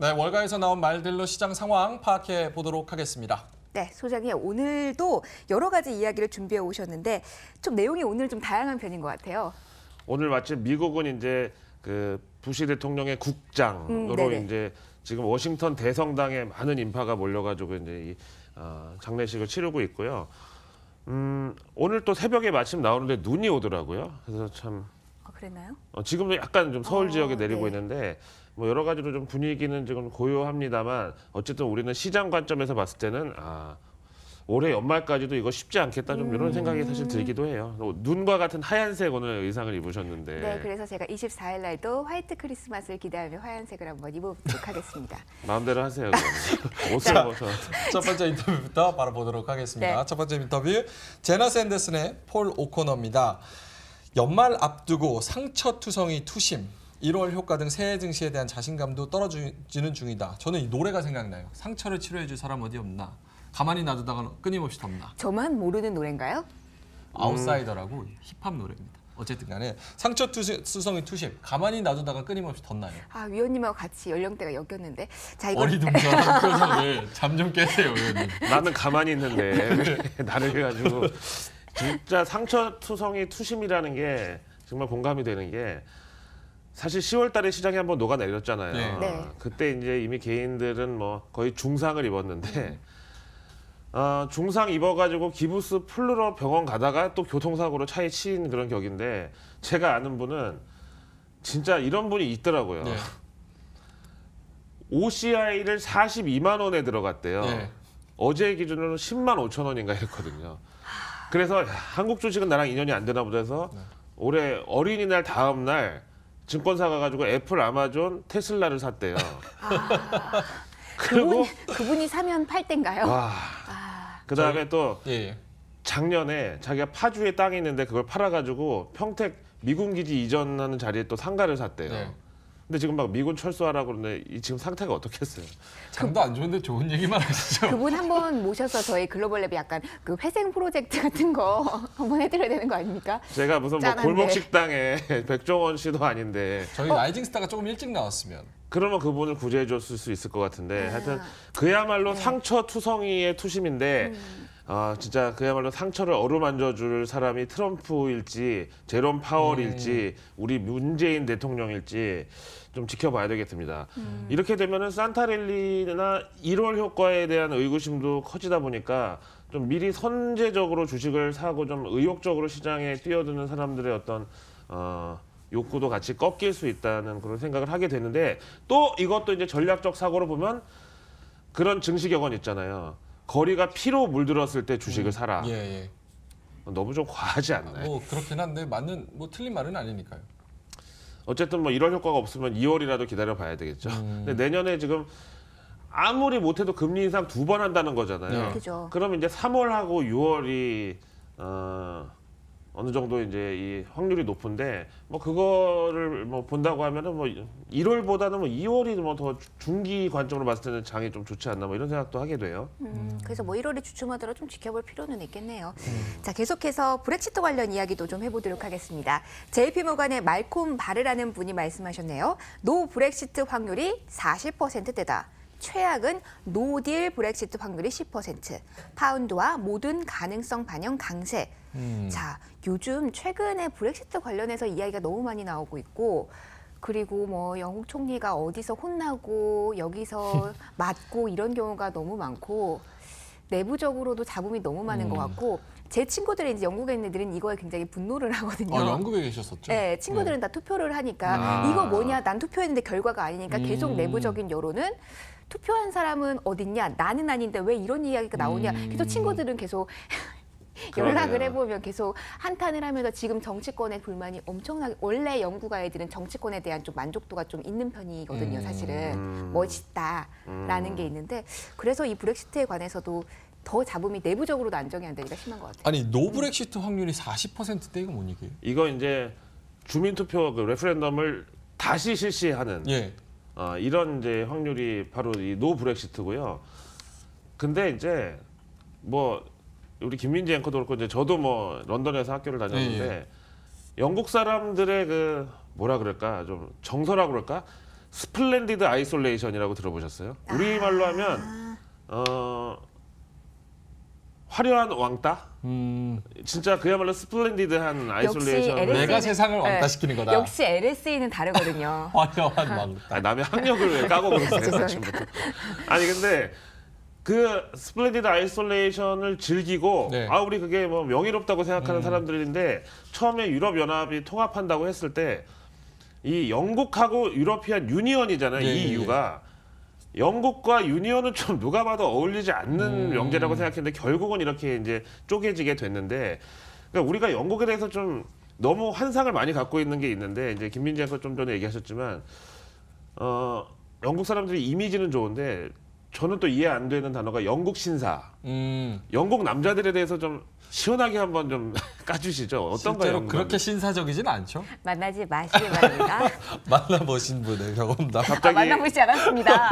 네, 월가에서 나온 말들로 시장 상황 파악해 보도록 하겠습니다. 네, 소장님 오늘도 여러 가지 이야기를 준비해 오셨는데 좀 내용이 오늘 좀 다양한 편인 것 같아요. 오늘 마침 미국은 이제 그 부시 대통령의 국장으로 이제 지금 워싱턴 대성당에 많은 인파가 몰려가지고 이제 이 장례식을 치르고 있고요. 오늘 또 새벽에 마침 나오는데 눈이 오더라고요. 그래서 참 그랬나요? 지금도 약간 좀 서울 지역에 내리고 네. 있는데 뭐 여러 가지로 좀 분위기는 지금 고요합니다만 어쨌든 우리는 시장 관점에서 봤을 때는 올해 연말까지도 이거 쉽지 않겠다 좀 이런 생각이 사실 들기도 해요. 눈과 같은 하얀색 오늘 의상을 입으셨는데. 네, 그래서 제가 24일 날도 화이트 크리스마스를 기대하며 하얀색을 한번 입어보도록 하겠습니다. 마음대로 하세요. 옷을 벗어. 첫 번째 인터뷰부터 바로 보도록 하겠습니다. 네. 첫 번째 인터뷰 제나 샌더슨의 폴 오코너입니다. 연말 앞두고 상처투성이 투심, 1월 효과 등 새해 증시에 대한 자신감도 떨어지는 중이다. 저는 이 노래가 생각나요. 상처를 치료해줄 사람 어디 없나. 가만히 놔두다가 끊임없이 덮나. 저만 모르는 노래인가요? 아웃사이더라고 힙합 노래입니다. 어쨌든 간에 상처투성이 투심, 가만히 놔두다가 끊임없이 덮나요. 위원님하고 같이 연령대가 엮였는데. 자, 이건 어리둥절한 표정을 잠 좀 깨세요, 의원님. 나는 가만히 있는데 왜 나를 해가지고 진짜 상처투성이 투심이라는 게 정말 공감이 되는 게 사실 10월 달에 시장이 한번 녹아내렸잖아요. 네. 그때 이제 이미 개인들은 뭐 거의 중상을 입었는데 중상 입어가지고 기부스 풀러 병원 가다가 또 교통사고로 차에 치인 그런 격인데 제가 아는 분은 진짜 이런 분이 있더라고요. 네. OCI를 42만 원에 들어갔대요. 네. 어제 기준으로 10만 5천 원인가 했거든요. 그래서 한국 주식은 나랑 인연이 안 되나 보다 해서 올해 어린이날 다음 날 증권사 가가지고 애플, 아마존, 테슬라를 샀대요. 그리고 그분이 사면 팔 때인가요? 와, 그다음에 또 예. 작년에 자기가 파주에 땅이 있는데 그걸 팔아가지고 평택 미군 기지 이전하는 자리에 또 상가를 샀대요. 네. 근데 지금 막 미군 철수하라고 그러는데 이 지금 상태가 어떻겠어요? 장도 안 좋은데 좋은 얘기만 하시죠. 그분 한번 모셔서 저희 글로벌랩이 약간 그 회생 프로젝트 같은 거 한번 해드려야 되는 거 아닙니까? 제가 무슨 뭐 짠한데. 골목 식당에 백종원 씨도 아닌데 저희 라이징 스타가 조금 일찍 나왔으면. 그러면 그분을 구제해 줬을 수 있을 것 같은데 하여튼 그야말로 상처투성이의 투심인데 진짜 그야말로 상처를 어루만져 줄 사람이 트럼프일지 제롬 파월일지 우리 문재인 대통령일지 좀 지켜봐야 되겠습니다. 이렇게 되면은 산타랠리나 1월 효과에 대한 의구심도 커지다 보니까 좀 미리 선제적으로 주식을 사고 좀 의욕적으로 시장에 뛰어드는 사람들의 어떤 욕구도 같이 꺾일 수 있다는 그런 생각을 하게 되는데 또 이것도 이제 전략적 사고로 보면 그런 증시 격언 있잖아요. 거리가 피로 물들었을 때 주식을 사라. 예. 너무 좀 과하지 않나요? 뭐 그렇긴 한데 맞는 뭐 틀린 말은 아니니까요. 어쨌든 뭐 1월 효과가 없으면 2월이라도 기다려 봐야 되겠죠. 근데 내년에 지금 아무리 못해도 금리 인상 2번 한다는 거잖아요. 네. 그죠. 그럼 이제 3월하고 6월이 어느 정도 이제 이 확률이 높은데 뭐 그거를 뭐 본다고 하면은 뭐 1월보다는 뭐 2월이 뭐 더 중기 관점으로 봤을 때는 장이 좀 좋지 않나 뭐 이런 생각도 하게 돼요. 그래서 뭐 1월에 주춤하더라도 좀 지켜볼 필요는 있겠네요. 자, 계속해서 브렉시트 관련 이야기도 좀 해보도록 하겠습니다. JP모간의 말콤 바르라는 분이 말씀하셨네요. 노 브렉시트 확률이 40%대다. 최악은 노딜 브렉시트 확률이 10%. 파운드와 모든 가능성 반영 강세. 자, 요즘 최근에 브렉시트 관련해서 이야기가 너무 많이 나오고 있고 그리고 뭐 영국 총리가 어디서 혼나고 여기서 맞고 이런 경우가 너무 많고 내부적으로도 잡음이 너무 많은 것 같고 제 친구들이 이제 영국에 있는 애들은 이거에 굉장히 분노를 하거든요. 영국에 계셨었죠? 네, 친구들은 다 투표를 하니까 이거 뭐냐, 난 투표했는데 결과가 아니니까 계속 내부적인 여론은 투표한 사람은 어딨냐, 나는 아닌데 왜 이런 이야기가 나오냐. 그래서 친구들은 계속 연락을 그러네요. 해보면 계속 한탄을 하면서 지금 정치권의 불만이 엄청나게 원래 영국 아이들은 정치권에 대한 좀 만족도가 좀 있는 편이거든요. 사실은 멋있다라는 게 있는데 그래서 이 브렉시트에 관해서도 더 잡음이 내부적으로도 안정이 안 되니까 심한 것 같아요. 아니 노 브렉시트 확률이 40%대 이거 뭔 얘기예요? 이거 이제 주민투표 그 레퍼런덤을 다시 실시하는 예. 이런 이제 확률이 바로 이 노 브렉시트고요. 근데 이제 뭐 우리 김민지 앵커도 그렇고 이제 저도 뭐 런던에서 학교를 다녔는데 영국 사람들의 그 뭐라 그럴까 좀 정서라고 그럴까 스플렌디드 아이솔레이션이라고 들어보셨어요? 우리말로 하면 화려한 왕따? 진짜 그야말로 스플렌디드한 아이솔레이션. LSE 는 내가 세상을 네. 왕따시키는 거다. 역시 LSE는 다르거든요. 화려한 왕따. 남의 학력을 왜 까고 그러세요? 죄송합니다. 아침부터. 아니 근데 그 스플렌디드 아이솔레이션을 즐기고 네. 우리 그게 뭐 명예롭다고 생각하는 사람들인데 처음에 유럽 연합이 통합한다고 했을 때 이 영국하고 유러피안 유니언이잖아요. 네, EU가 영국과 유니언은 좀 누가 봐도 어울리지 않는 명제라고 생각했는데 결국은 이렇게 이제 쪼개지게 됐는데 그러니까 우리가 영국에 대해서 좀 너무 환상을 많이 갖고 있는 게 있는데 이제 김민지 앵커 좀 전에 얘기하셨지만 영국 사람들이 이미지는 좋은데 저는 또 이해 안 되는 단어가 영국 신사. 영국 남자들에 대해서 좀 시원하게 한번 좀 까주시죠. 어떤가요? 실제로 영국 그렇게 남자들? 신사적이진 않죠. 만나지 마시기 바랍니다. 만나보신 분의 경험 다. 갑자기 만나보지 않았습니다.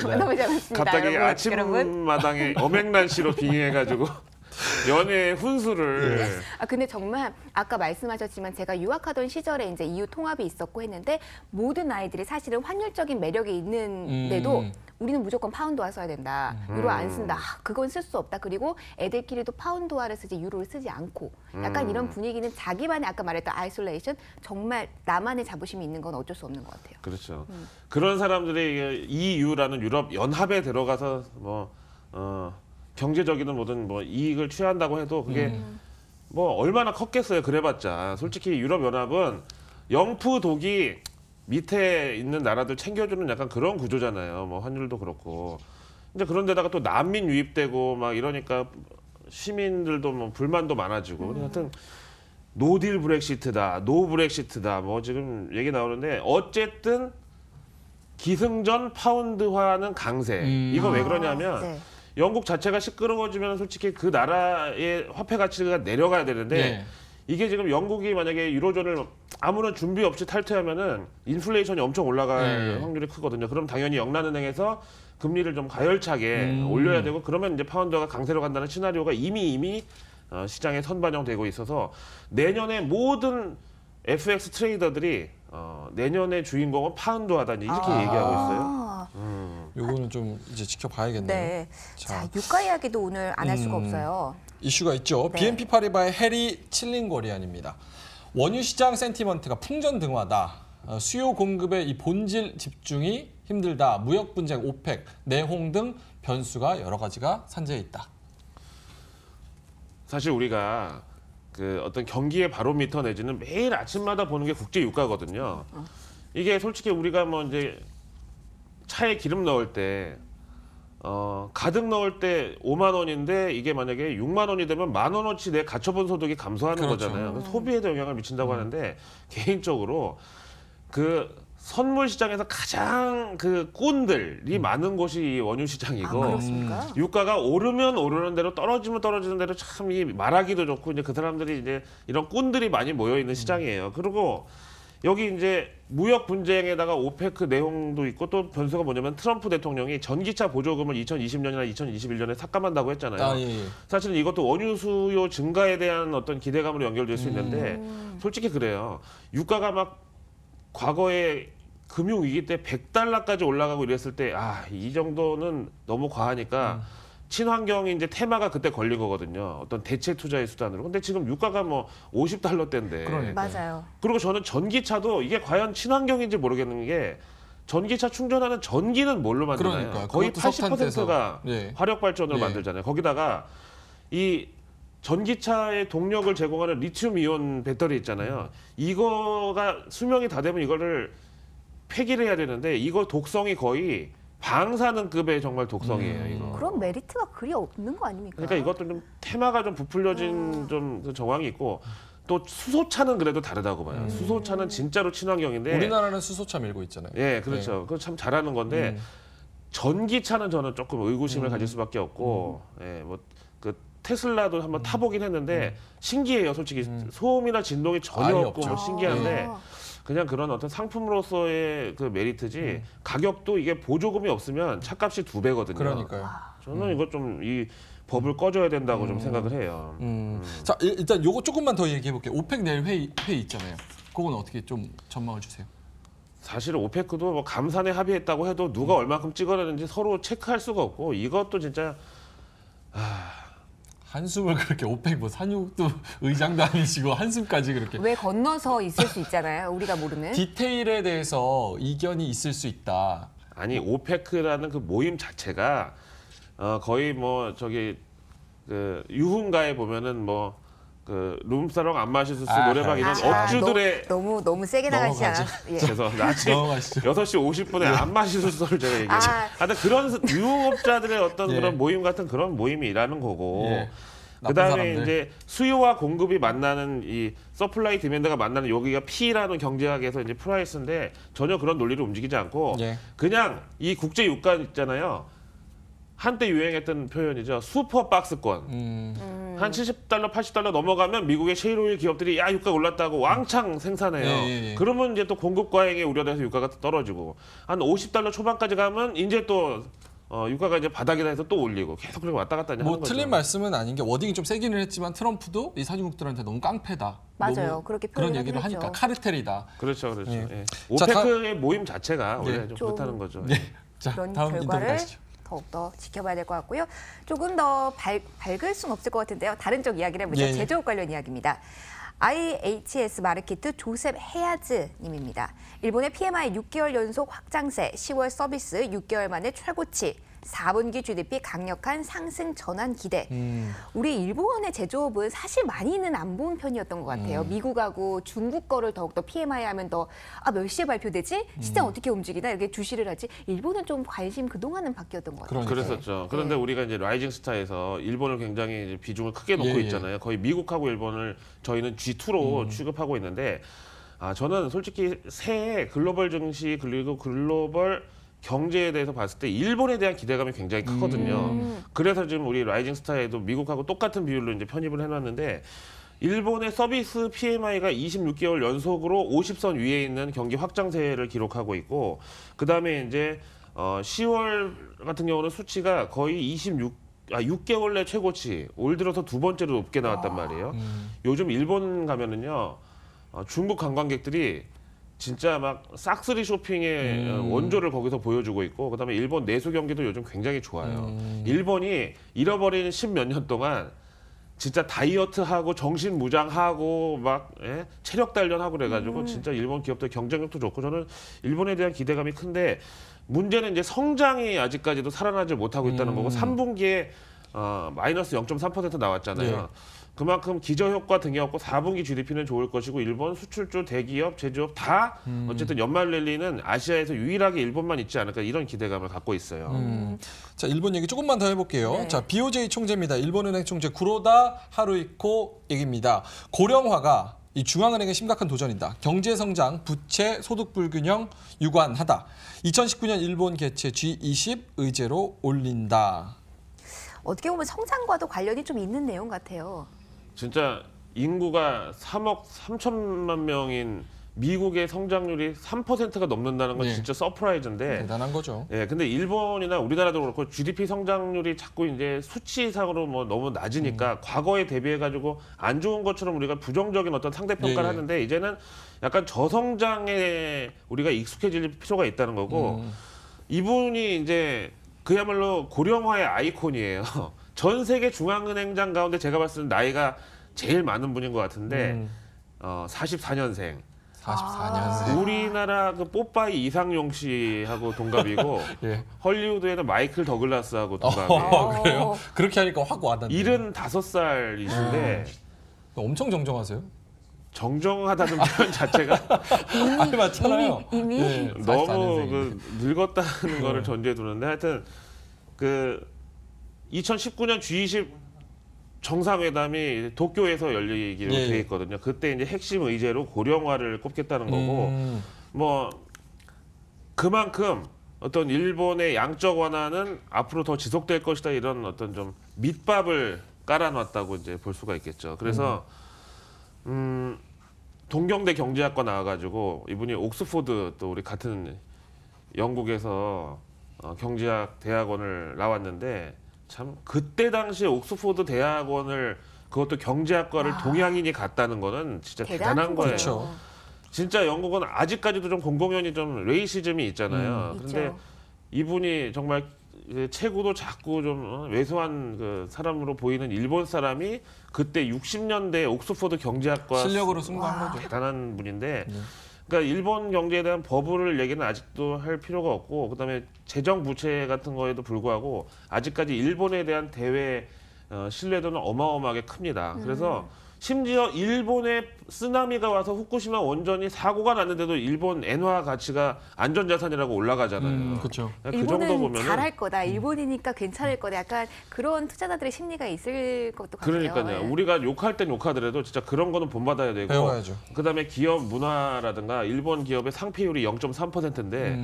만나보지 않았습니다. 갑자기 여러분. 아침마당에 엄앵란 씨로 빙의해가지고 연애 훈수를 근데 정말 아까 말씀하셨지만 제가 유학하던 시절에 이제 EU 통합이 있었고 했는데 모든 아이들이 사실은 환율적인 매력이 있는데도 우리는 무조건 파운드화 써야 된다. 유로 안 쓴다. 그건 쓸 수 없다. 그리고 애들끼리도 파운드화를 쓰지 유로를 쓰지 않고 약간 이런 분위기는 자기만의 아까 말했던 아이솔레이션 정말 나만의 자부심이 있는 건 어쩔 수 없는 것 같아요. 그렇죠. 그런 사람들이 EU라는 유럽 연합에 들어가서 뭐 경제적이든 뭐든 뭐 이익을 취한다고 해도 그게 뭐 얼마나 컸겠어요. 그래봤자 솔직히 유럽 연합은 영프 독이 밑에 있는 나라들 챙겨주는 약간 그런 구조잖아요. 뭐 환율도 그렇고. 이제 그런데다가 또 난민 유입되고 막 이러니까 시민들도 뭐 불만도 많아지고. 하여튼 노딜 브렉시트다, 노 브렉시트다. 뭐 지금 얘기 나오는데 어쨌든 기승전 파운드화는 강세. 이거 왜 그러냐면 네. 영국 자체가 시끄러워지면 솔직히 그 나라의 화폐 가치가 내려가야 되는데 네. 이게 지금 영국이 만약에 유로존을 아무런 준비 없이 탈퇴하면은 인플레이션이 엄청 올라갈 네. 확률이 크거든요. 그럼 당연히 영란은행에서 금리를 좀 가열차게 올려야 되고 그러면 이제 파운드가 강세로 간다는 시나리오가 이미 시장에 선반영되고 있어서 내년에 모든 FX 트레이더들이 내년의 주인공은 파운드화다 이렇게 얘기하고 있어요. 요거는 좀 이제 지켜봐야겠네요. 네. 자, 유가 이야기도 오늘 안 할 수가 없어요. 이슈가 있죠. 네. BNP 파리바의 해리 칠링거리안입니다. 원유 시장 센티먼트가 풍전등화다. 수요 공급의 이 본질 집중이 힘들다. 무역 분쟁, 오펙, 내홍 등 변수가 여러 가지가 산재해 있다. 사실 우리가 그 어떤 경기의 바로미터 내지는 매일 아침마다 보는 게 국제 유가거든요. 이게 솔직히 우리가 뭐 이제 차에 기름 넣을 때 가득 넣을 때 5만 원인데 이게 만약에 6만 원이 되면 10,000원어치 내 가처분 소득이 감소하는 그렇죠. 거잖아요. 그래서 소비에도 영향을 미친다고 하는데 개인적으로 그 선물 시장에서 가장 그 꾼들이 많은 곳이 이 원유 시장이고 그렇습니까? 유가가 오르면 오르는 대로 떨어지면 떨어지는 대로 참 이 말하기도 좋고 이제 그 사람들이 이제 이런 꾼들이 많이 모여 있는 시장이에요. 그리고 여기 이제 무역 분쟁에다가 오페크 내용도 있고 또 변수가 뭐냐면 트럼프 대통령이 전기차 보조금을 2020년이나 2021년에 삭감한다고 했잖아요. 예. 사실은 이것도 원유 수요 증가에 대한 어떤 기대감으로 연결될 수 있는데 솔직히 그래요. 유가가 막 과거에 금융 위기 때 100달러까지 올라가고 이랬을 때 이 정도는 너무 과하니까 친환경이 이제 테마가 그때 걸린 거거든요. 어떤 대체 투자의 수단으로. 근데 지금 유가가 뭐 50달러대인데. 그러니까요. 맞아요. 그리고 저는 전기차도 이게 과연 친환경인지 모르겠는 게 전기차 충전하는 전기는 뭘로 만드나요? 그러니까요. 거의 그것도 석탄에서. 80%가 예. 화력 발전을 예. 만들잖아요. 거기다가 이 전기차의 동력을 제공하는 리튬 이온 배터리 있잖아요. 이거가 수명이 다 되면 이거를 폐기를 해야 되는데 이거 독성이 거의 방사능급의 정말 독성이에요. 이거. 그런 메리트가 그리 없는 거 아닙니까? 그러니까 이것도 좀 테마가 좀 부풀려진 좀 그 정황이 있고 또 수소차는 그래도 다르다고 봐요. 수소차는 진짜로 친환경인데 우리나라는 수소차 밀고 있잖아요. 예, 그렇죠. 그거 참 잘하는 건데 전기차는 저는 조금 의구심을 가질 수밖에 없고 예, 뭐 그 테슬라도 한번 타보긴 했는데 신기해요. 솔직히 소음이나 진동이 전혀 아예 없고 없죠. 뭐 신기한데 아. 그냥 그런 어떤 상품으로서의 그 메리트지 가격도 이게 보조금이 없으면 차값이 2배거든요. 그러니까요. 저는 이거 좀 이 법을 꺼줘야 된다고 좀 생각을 해요. 자, 일단 요거 조금만 더 얘기해 볼게요. 오펙 내일 회의 있잖아요. 그건 어떻게 좀 전망을 주세요. 사실 오페크도 뭐 감산에 합의했다고 해도 누가 얼마큼 찍어내는지 서로 체크할 수가 없고 이것도 진짜 한숨을 그렇게 오펙 뭐 산육도 의장도 아니시고 한숨까지 그렇게 왜 건너서 있을 수 있잖아요. 우리가 모르는. 디테일에 대해서 이견이 있을 수 있다. 아니 오페크라는 그 모임 자체가 거의 뭐 저기 그 유흥가에 보면은 뭐 그 룸사롱 안 마시소스 아, 노래방 이런 아, 업주들의 너무 세게 나가시지 넘어가죠. 않아? 예. 그래서 아침 넘어가시죠. 6시 50분에 안 마시소스를 제가 얘기해요. 아. 하여튼 그런 유흥업자들의 어떤 예. 그런 모임 같은 그런 모임이라는 거고 예. 나쁜 그다음에 사람들. 이제 수요와 공급이 만나는 이 서플라이 디맨드가 만나는 여기가 P라는 경제학에서 이제 프라이스인데 전혀 그런 논리를 움직이지 않고 예. 그냥 이 국제 유가 있잖아요. 한때 유행했던 표현이죠. 슈퍼 박스권. 한 70달러, 80달러 넘어가면 미국의 셰일오일 기업들이 야 유가 올랐다고 왕창 생산해요. 예. 그러면 이제 또 공급 과잉에 우려돼서 유가가 또 떨어지고 한 50달러 초반까지 가면 이제 또 유가가 이제 바닥이다 해서 또 올리고 계속 그렇게 왔다 갔다 이제 뭐 하는 거죠. 틀린 말씀은 아닌 게 워딩이 좀 세기는 했지만 트럼프도 이 산유국들한테 너무 깡패다. 맞아요. 너무 그렇게 그런 표현을 얘기를 하긴 하니까 했죠. 카르텔이다. 그렇죠. 예. 예. 자, 오페크의 모임 자체가 원래 네. 좀 좀- 그렇다는 거죠. 네. 자, 그런 다음 인터뷰 결과를 가시죠. 더욱더 지켜봐야 될 것 같고요. 조금 더 밝을 수는 없을 것 같은데요. 다른 쪽 이야기를 해보죠. 예, 예. 제조업 관련 이야기입니다. IHS 마르키트 조셉 헤야즈 님입니다. 일본의 PMI 6개월 연속 확장세, 10월 서비스 6개월 만에 최고치, 4분기 GDP 강력한 상승 전환 기대. 우리 일본의 제조업은 사실 많이는 안 본 편이었던 것 같아요. 미국하고 중국 거를 더욱더 PMI 하면 더 몇 시에 발표되지? 시장 어떻게 움직이나? 이렇게 주시를 하지. 일본은 좀 관심 그동안은 바뀌었던 것 같아요. 그러니까요. 그랬었죠. 그런데 우리가 이제 라이징 스타에서 일본을 굉장히 이제 비중을 크게 놓고 예, 예. 있잖아요. 거의 미국하고 일본을 저희는 G2로 취급하고 있는데 저는 솔직히 새해 글로벌 증시 그리고 글로벌 경제에 대해서 봤을 때 일본에 대한 기대감이 굉장히 크거든요. 그래서 지금 우리 라이징 스타에도 미국하고 똑같은 비율로 이제 편입을 해놨는데 일본의 서비스 PMI가 26개월 연속으로 50선 위에 있는 경기 확장세를 기록하고 있고 그다음에 이제 10월 같은 경우는 수치가 거의 6개월 내 최고치 올 들어서 두 번째로 높게 나왔단 말이에요. 요즘 일본 가면은요 중국 관광객들이 진짜 막 싹쓸이 쇼핑의 원조를 거기서 보여주고 있고 그다음에 일본 내수 경기도 요즘 굉장히 좋아요. 일본이 잃어버린 10몇 년 동안 진짜 다이어트하고 정신무장하고 막 체력 단련하고 그래가지고 진짜 일본 기업들 경쟁력도 좋고 저는 일본에 대한 기대감이 큰데 문제는 이제 성장이 아직까지도 살아나지 못하고 있다는 거고 3분기에 마이너스 0.3% 나왔잖아요. 네. 그만큼 기저효과 등이었고 4분기 GDP는 좋을 것이고 일본 수출주, 대기업, 제조업 다 어쨌든 연말 랠리는 아시아에서 유일하게 일본만 있지 않을까 이런 기대감을 갖고 있어요. 자, 일본 얘기 조금만 더 해볼게요. 네. 자, BOJ 총재입니다. 일본은행 총재 구로다 하루이코 얘기입니다. 고령화가 이 중앙은행의 심각한 도전이다. 경제 성장, 부채, 소득 불균형 유관하다. 2019년 일본 개최 G20 의제로 올린다. 어떻게 보면 성장과도 관련이 좀 있는 내용 같아요. 진짜 인구가 3억 3천만 명인 미국의 성장률이 3%가 넘는다는 건 네. 진짜 서프라이즈인데 대단한 거죠. 예, 근데 일본이나 우리나라도 그렇고 GDP 성장률이 자꾸 이제 수치상으로 뭐 너무 낮으니까 과거에 대비해 가지고 안 좋은 것처럼 우리가 부정적인 어떤 상대 평가를 예, 예. 하는데 이제는 약간 저성장에 우리가 익숙해질 필요가 있다는 거고 이분이 이제 그야말로 고령화의 아이콘이에요. 전 세계 중앙은행장 가운데 제가 봤을 때 나이가 제일 많은 분인 것 같은데 44년생. 44년생. 우리나라 그 뽀빠이 이상용 씨하고 동갑이고 예. 헐리우드에는 마이클 더글라스하고 동갑이에요. 그래요? 그렇게 하니까 확 와닿네. 75살이신데 엄청 정정하세요. 정정하다는 표현 자체가 아니 맞잖아요. 이미? 예, 너무 44년생인데. 그 늙었다는 거를 전제에 두는데 하여튼 그 2019년 G20 정상회담이 도쿄에서 열리기로 예. 돼 있거든요. 그때 이제 핵심 의제로 고령화를 꼽겠다는 거고 뭐 그만큼 어떤 일본의 양적 완화는 앞으로 더 지속될 것이다 이런 어떤 좀 밑밥을 깔아놨다고 이제 볼 수가 있겠죠. 그래서 동경대 경제학과 나와가지고 이분이 옥스포드 또 우리 같은 영국에서 경제학 대학원을 나왔는데 참 그때 당시에 옥스포드 대학원을 그것도 경제학과를 동양인이 갔다는 거는 진짜 대단한 거예요. 그렇죠. 진짜 영국은 아직까지도 좀 공공연히 좀 레이시즘이 있잖아요. 그런데 있죠. 이분이 정말 체구도 작고 좀 왜소한 그 사람으로 보이는 일본 사람이 그때 60년대 옥스퍼드 경제학과 실력으로 승부한 거죠. 대단한 분인데 그러니까 일본 경제에 대한 버블을 얘기는 아직도 할 필요가 없고 그다음에 재정 부채 같은 거에도 불구하고 아직까지 일본에 대한 대외 신뢰도는 어마어마하게 큽니다. 그래서 심지어 일본에 쓰나미가 와서 후쿠시마 원전이 사고가 났는데도 일본 엔화 가치가 안전자산이라고 올라가잖아요. 그렇죠. 그 정도 일본은 보면은 잘할 거다. 일본이니까 괜찮을 거다. 약간 그런 투자자들의 심리가 있을 것도 같아요. 그러니까요. 예. 우리가 욕할 땐 욕하더라도 진짜 그런 거는 본받아야 되고 배워야죠. 그다음에 기업 문화라든가 일본 기업의 상폐율이 0.3%인데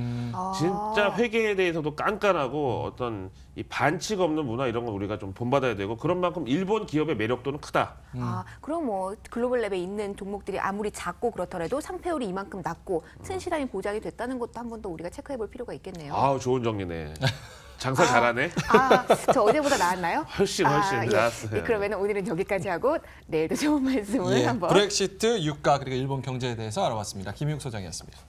진짜 회계에 대해서도 깐깐하고 어떤 이 반칙 없는 문화 이런 건 우리가 좀 본받아야 되고 그런 만큼 일본 기업의 매력도는 크다. 그럼 뭐 글로벌 랩에 있는 종목들이 아무리 작고 그렇더라도 상패율이 이만큼 낮고 튼실함이 보장이 됐다는 것도 한 번 더 우리가 체크해 볼 필요가 있겠네요. 아우 좋은 정리네. 장사 잘하네. 저 어제보다 나았나요? 훨씬 예. 나았어요. 그러면 오늘은 여기까지 하고 내일도 좋은 말씀을 예, 한번. 브렉시트, 유가 그리고 일본 경제에 대해서 알아봤습니다. 김희욱 소장이었습니다.